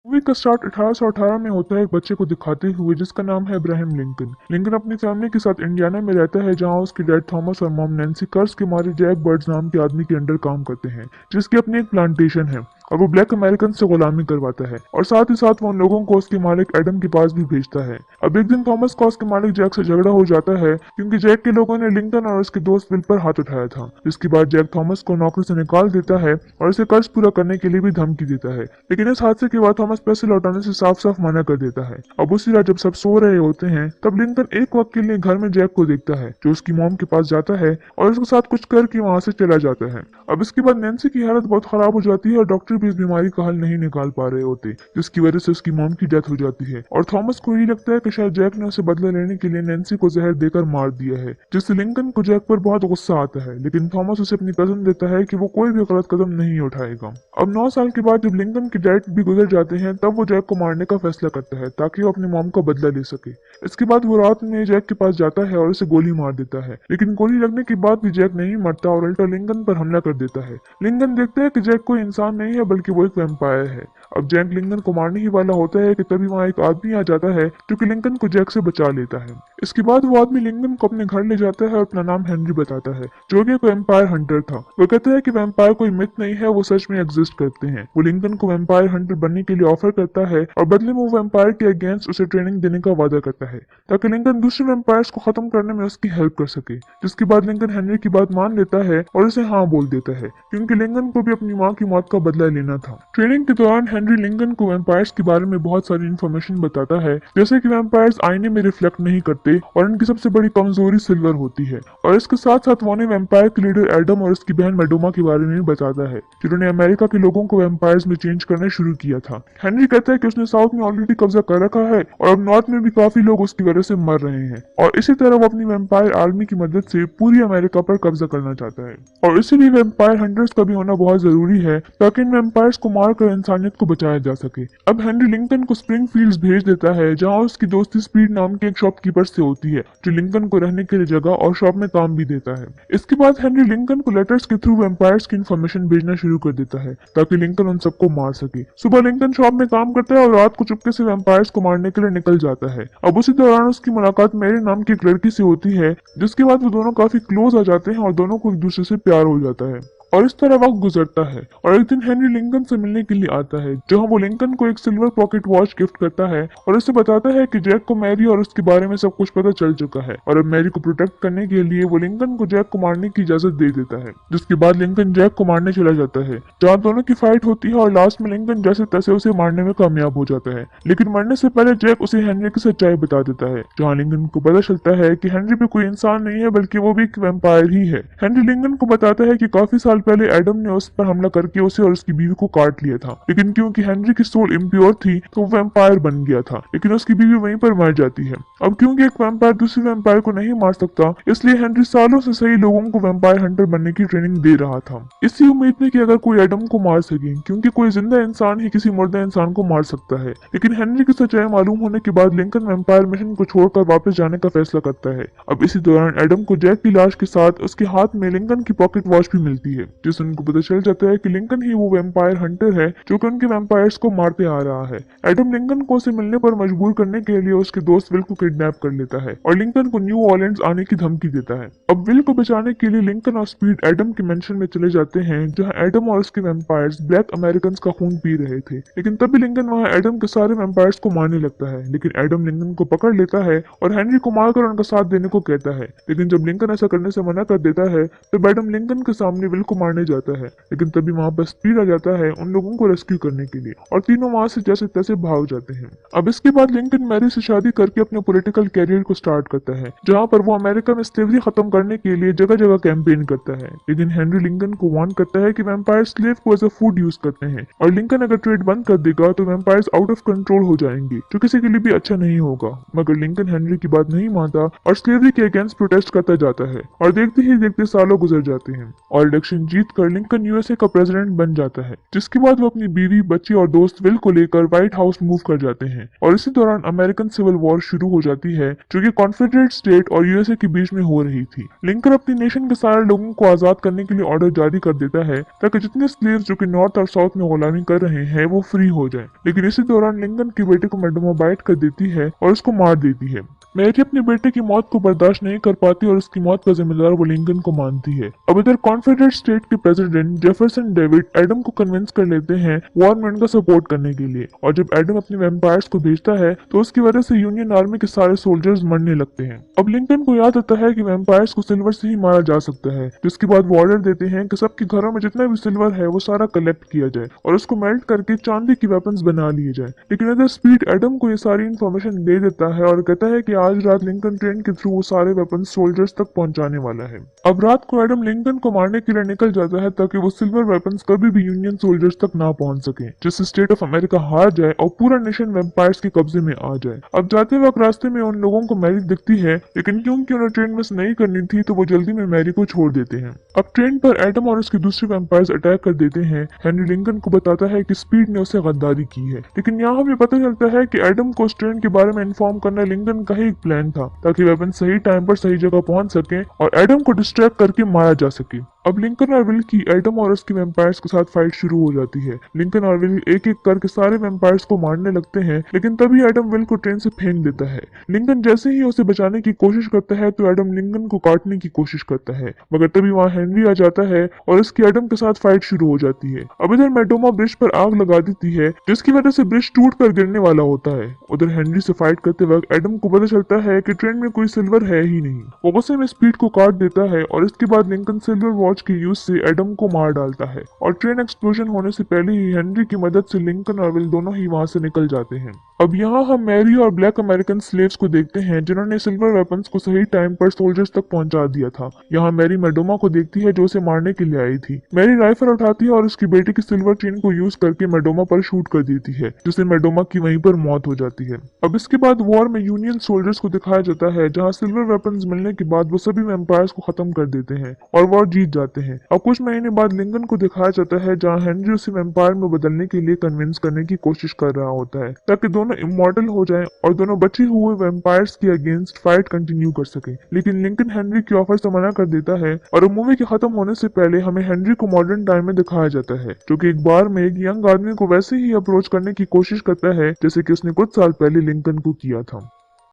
Movie का start 1818 में होता है एक बच्चे को दिखाते हुए जिसका नाम है अब्राहम लिंकन। लिंकन अपनी फैमिली के साथ इंडियाना में रहता है जहां उसके डैड थॉमस और मॉम नैन्सी कर्ज के मारे जैक बर्ड्स नाम के आदमी के अंडर काम करते हैं जिसकी अपनी एक प्लांटेशन है और वो ब्लैक अमेरिकन से गुलामी करवाता है और साथ ही साथ वो उन लोगों को उसके मालिक एडम के पास भी भेजता है। अब एक दिन थॉमस का उसके मालिक जैक से झगड़ा हो जाता है क्योंकि जैक के लोगों ने लिंकन और उसके दोस्त विल पर हाथ उठाया था, जिसके बाद जैक थॉमस को नौकरी से निकाल देता है और उसे कर्ज पूरा करने के लिए भी धमकी देता है। लेकिन इस हादसे के बाद थॉमस पैसे लौटाने से साफ साफ मना कर देता है। अब उसी रात जब सब सो रहे होते हैं तब लिंकन एक वक्त के लिए घर में जैक को देखता है जो उसकी मॉम के पास जाता है और उसके साथ कुछ करके वहां से चला जाता है। अब इसके बाद नैन्सी की हालत बहुत खराब हो जाती है और डॉक्टर भी इस बीमारी का हल नहीं निकाल पा रहे होते, जिसकी वजह से उसकी मॉम की डेथ हो जाती है और थॉमस को यही लगता है कि शायद जैक ने उसे बदला लेने के लिए नैन्सी को जहर देकर मार दिया है, जिससे लिंकन को जैक पर बहुत गुस्सा आता है। लेकिन थॉमस उसे अपनी कसम देता है कि वो कोई भी गलत कदम नहीं उठाएगा। अब 9 साल के बाद जब लिंकन के डैड भी गुजर जाते हैं तब वो जैक को मारने का फैसला करता है ताकि वो अपनी मॉम का बदला ले सके। इसके बाद वो रात में जैक के पास जाता है और उसे गोली मार देता है, लेकिन गोली लगने के बाद भी जैक नहीं मरता और उल्टा लिंकन पर हमला कर देता है। लिंकन देखता है कि जैक कोई इंसान नहीं है बल्कि वो एक वैम्पायर है। अब जैक लिंकन को मारने ही वाला होता है कि तभी वहाँ एक आदमी आ जाता है जो कि लिंकन को जैक से बचा लेता है। इसके बाद वो आदमी लिंकन को अपने घर ले जाता है और अपना नाम हेनरी बताता है जो कि एक वैम्पायर हंटर था। वो कहता है कि वैम्पायर कोई मिथ नहीं है, वो सच में एग्जिस्ट करते हैं। वो लिंकन को वैम्पायर हंटर बनने के लिए ऑफर करता है और बदले में वो वैम्पायर के अगेंस्ट उसे ट्रेनिंग देने का वादा करता है ताकि लिंकन दूसरे वैम्पायर्स को खत्म करने में उसकी हेल्प कर सके। जिसके बाद लिंकन हेनरी की बात मान लेता है और उसे हाँ बोल देता है क्योंकि लिंकन को भी अपनी माँ की मौत का बदला लेना था। ट्रेनिंग के दौरान हेनरी लिंकन को वैम्पायर्स के बारे में बहुत सारी इन्फॉर्मेशन बताता है, जैसे कि वैम्पायर्स आईने में रिफ्लेक्ट नहीं करते और उनकी सबसे बड़ी कमजोरी सिल्वर होती है। और इसके साथ साथ वो उन्हें वैम्पायर के लीडर एडम और उसकी बहन मेडोमा के बारे में भी बताता है जिन्होंने अमेरिका के लोगों को वैम्पायर्स में चेंज करना शुरू किया था। हेनरी कहता है कि उसने साउथ में ऑलरेडी कब्जा कर रखा है और अब नॉर्थ में भी काफी लोग उसकी वजह से मर रहे हैं और इसी तरह वो अपनी वैम्पायर आर्मी की मदद से पूरी अमेरिका पर कब्जा करना चाहता है। और इसीलिए वैम्पायर हंटर्स का भी होना बहुत जरूरी है ताकि इन वैम्पायर्स को मारकर इंसानियत को बचाया जा सके। अब हेनरी लिंकन को स्प्रिंगफील्ड्स भेज देता है जहां उसकी दोस्ती स्पीड नाम के एक शॉपकीपर से होती है जो लिंकन को रहने के लिए जगह और शॉप में काम भी देता है। इसके बाद हेनरी लिंकन को लेटर्स के थ्रू वैम्पायर्स की इन्फॉर्मेशन भेजना शुरू कर देता है ताकि लिंकन उन सबको मार सके। सुबह लिंकन शॉप में काम करता है और रात को चुपके से वैम्पायर्स को मारने के लिए निकल जाता है। अब उसी दौरान उसकी मुलाकात मेरी नाम की एक लड़की से होती है जिसके बाद वो दोनों काफी क्लोज आ जाते हैं और दोनों को एक दूसरे से प्यार हो जाता है। और इस तरह वक्त गुजरता है और एक दिन हेनरी लिंकन से मिलने के लिए आता है जहां वो लिंकन को एक सिल्वर पॉकेट वॉच गिफ्ट करता है और उसे बताता है कि जैक को मैरी और उसके बारे में सब कुछ पता चल चुका है और अब मैरी को प्रोटेक्ट करने के लिए वो लिंकन को जैक को मारने की इजाजत दे देता है। जिसके बाद लिंकन जैक को मारने चला जाता है जहाँ दोनों की फाइट होती है और लास्ट में लिंकन जैसे तैसे उसे मारने में कामयाब हो जाता है। लेकिन मरने से पहले जैक उसे हेनरी की सच्चाई बता देता है जहाँ लिंकन को पता चलता है कि हेनरी भी कोई इंसान नहीं है बल्कि वो भी एक वैम्पायर ही है। हेनरी लिंकन को बताता है कि काफी साल पहले एडम ने उस पर हमला करके उसे और उसकी बीवी को काट लिया था, लेकिन क्योंकि हेनरी की सोल इम्प्योर थी तो वो वैम्पायर बन गया था, लेकिन उसकी बीवी वहीं पर मर जाती है। अब क्योंकि एक वैम्पायर दूसरे वैम्पायर को नहीं मार सकता इसलिए हेनरी सालों से सही लोगों को वैम्पायर हंटर बनने की ट्रेनिंग दे रहा था, इसी उम्मीद में कि अगर कोई एडम को मार सके क्योंकि कोई जिंदा इंसान ही किसी मुर्दा इंसान को मार सकता है। लेकिन हेनरी की सच्चाई मालूम होने के बाद लिंकन वैम्पायर मिशन को छोड़कर वापस जाने का फैसला करता है। अब इसी दौरान एडम को जैक की लाश के साथ उसके हाथ में लिंकन की पॉकेट वॉच भी मिलती है जिससे उनको पता चल जाता है कि लिंकन ही वो वैम्पायर हंटर है जो कि उनके वैम्पायर्स को मारते आ रहा है। एडम लिंकन को उसे मिलने पर मजबूर करने के लिए उसके दोस्त विल को किडनैप कर लेता है और लिंकन को न्यू ऑरलीन्स आने की धमकी देता है। अब विल को बचाने के लिए लिंकन और स्पीड एडम के मेंशन में चले जाते हैं जहां एडम और उसके वैम्पायर्स ब्लैक अमेरिकन का खून पी रहे थे। लेकिन तभी लिंकन वहां एडम के सारे वैम्पायर्स को मारने लगता है, लेकिन एडम लिंकन को पकड़ लेता है और हेनरी को मारकर उनका साथ देने को कहता है। लेकिन जब लिंकन ऐसा करने से मना कर देता है तब एडम लिंकन के सामने विल को मारने जाता है, लेकिन तभी वहां पर स्पीड आ जाता है उन लोगों को रेस्क्यू करने के लिए और तीनों वहां से जैसे तैसे भाग जाते हैं। अब इसके बाद लिंकन मैरी से शादी करके अपने पॉलिटिकल कैरियर को स्टार्ट करता है जहां पर वो अमेरिका में स्लेवरी खत्म करने के लिए जगह जगह कैंपेन करता है। लेकिन हेनरी लिंकन को वार्न करता है कि वैम्पायर स्लेव को एज अ फूड यूज करते हैं और लिंकन अगर ट्रेड बंद कर देगा तो वैम्पायर्स आउट ऑफ कंट्रोल हो जाएंगे जो किसी के लिए भी अच्छा नहीं होगा। मगर लिंकन हेनरी की बात नहीं मानता और स्लेवरी के अगेंस्ट प्रोटेस्ट करता जाता है और देखते ही देखते सालों गुजर जाते हैं और इलेक्शन इलेक्शन जीतकर लिंकन यूएसए का प्रेसिडेंट बन जाता है, जिसके बाद वो अपनी बीवी, बच्ची और दोस्त विल को लेकर व्हाइट हाउस मूव कर जाते हैं और इसी दौरान अमेरिकन सिविल वॉर शुरू हो जाती है, जो कि कॉन्फेडरेट स्टेट और यूएसए के बीच में हो रही थी। लिंकन अपनी नेशन के सारे लोगों को आजाद करने के लिए ऑर्डर जारी कर देता है ताकि जितने स्लेव्स जो कि नॉर्थ और साउथ में गुलामी कर रहे हैं वो फ्री हो जाएं। लेकिन इसी दौरान लिंकन के बेटे को मैडोमा बाइट कर देती है और उसको मार देती है। मैरी अपने बेटे की मौत को बर्दाश्त नहीं कर पाती और उसकी मौत का जिम्मेदार वो लिंकन को मानती है। अब इधर कॉन्फेडरेट स्टेट के प्रेसिडेंट जेफरसन डेविड एडम को कन्विंस कर लेते हैं वॉर में उनका सपोर्ट करने के लिए, और जब एडम अपने वैम्पायर्स को भेजता है तो उसकी वजह से यूनियन आर्मी के सारे सोल्जर्स मरने लगते हैं। अब लिंकन को याद आता है कि वैम्पायर्स को सिल्वर से ही मारा जा सकता है, जिसके बाद वो ऑर्डर देते हैं कि सबके घरों में जितना भी सिल्वर है वो सारा कलेक्ट किया जाए और उसको मेल्ट करके चांदी की वेपन्स बना लिए जाए। लेकिन इधर स्पीड एडम को ये सारी इन्फॉर्मेशन दे देता है और कहता है कि आज रात लिंकन ट्रेन के थ्रू वो सारे वेपन्स सोल्जर्स तक पहुंचाने वाला है। अब रात को एडम लिंकन को मारने के लिए निकल जाता है ताकि वो सिल्वर वेपन्स कभी भी यूनियन सोल्जर्स तक ना पहुंच सके, जिससे स्टेट ऑफ अमेरिका हार जाए और पूरा नेशन वैम्पायर्स के कब्जे में आ जाए। अब जाते वक्त रास्ते में उन लोगों को मैरी दिखती है, लेकिन क्योंकि उन्हें ट्रेन मिस नहीं करनी थी तो वो जल्दी में मैरी को छोड़ देते हैं। अब ट्रेन पर एडम और उसके दूसरे वैम्पायर्स अटैक कर देते हैं। हेनरी लिंकन को बताता है कि स्पीड ने उसे गद्दारी की है, लेकिन यहाँ हमें पता चलता है कि एडम को उस ट्रेन के बारे में इन्फॉर्म करना लिंकन का ही एक प्लान था ताकि वेपन सही टाइम पर सही जगह पहुंच सके और एडम को डिस्ट्रैक्ट करके मारा जा सके। अब लिंकन और विल की एडम और उसके वैम्पायर्स के साथ फाइट शुरू हो जाती है। लिंकन और विल एक एक करके सारे वैम्पायर्स को मारने लगते हैं, लेकिन तभी एडम विल को ट्रेन से फेंक देता है। लिंकन जैसे ही उसे बचाने की कोशिश करता है तो एडम लिंकन को काटने की कोशिश करता है, मगर तभी वहाँ हेनरी आ जाता है और उसकी एडम के साथ फाइट शुरू हो जाती है। अब इधर मैडोमा ब्रिज पर आग लगा देती है, जिसकी वजह से ब्रिज टूट कर गिरने वाला होता है। उधर हेनरी से फाइट करते वक्त एडम को पता चलता है कि ट्रेन में कोई सिल्वर है ही नहीं। वो गुस्से में स्पीड को काट देता है और इसके बाद लिंकन सिल्वर वॉच के यूज से एडम को मार डालता है और ट्रेन एक्सप्लोजन होने से पहले ही हेनरी की मदद से लिंकन और विल दोनों ही वहां से निकल जाते हैं। अब यहाँ हम मैरी और ब्लैक अमेरिकन स्लेव्स को देखते हैं जिन्होंने सिल्वर वेपन्स को सही टाइम पर सोल्जर्स तक पहुंचा दिया था। यहाँ मैरी मैडोमा को देखती है जो उसे मारने के लिए आई थी। मैरी राइफल उठाती है और उसकी बेटे की सिल्वर चेन को यूज करके मैडोमा पर शूट कर देती है, जिससे मैडोमा की वहीं पर मौत हो जाती है। अब इसके बाद वॉर में यूनियन सोल्जर्स को दिखाया जाता है, जहाँ सिल्वर वेपन्स मिलने के बाद वो सभी वैम्पायर्स को खत्म कर देते हैं और वॉर जीत जाते हैं। अब कुछ महीने बाद लिंकन को दिखाया जाता है जहाँ हेनरी उसे वैम्पायर में बदलने के लिए कन्विंस करने की कोशिश कर रहा होता है ताकि दोनों इमॉर्टल हो जाएं और दोनों बचे हुए वैम्पायर्स के अगेंस्ट फाइट कंटिन्यू कर सके। लेकिन लिंकन हेनरी के ऑफर से मना कर देता है और मूवी के खत्म होने से पहले हमें हेनरी को मॉडर्न टाइम में दिखाया जाता है, जो कि एक बार में एक यंग आदमी को वैसे ही अप्रोच करने की कोशिश करता है जैसे कि उसने कुछ साल पहले लिंकन को किया था।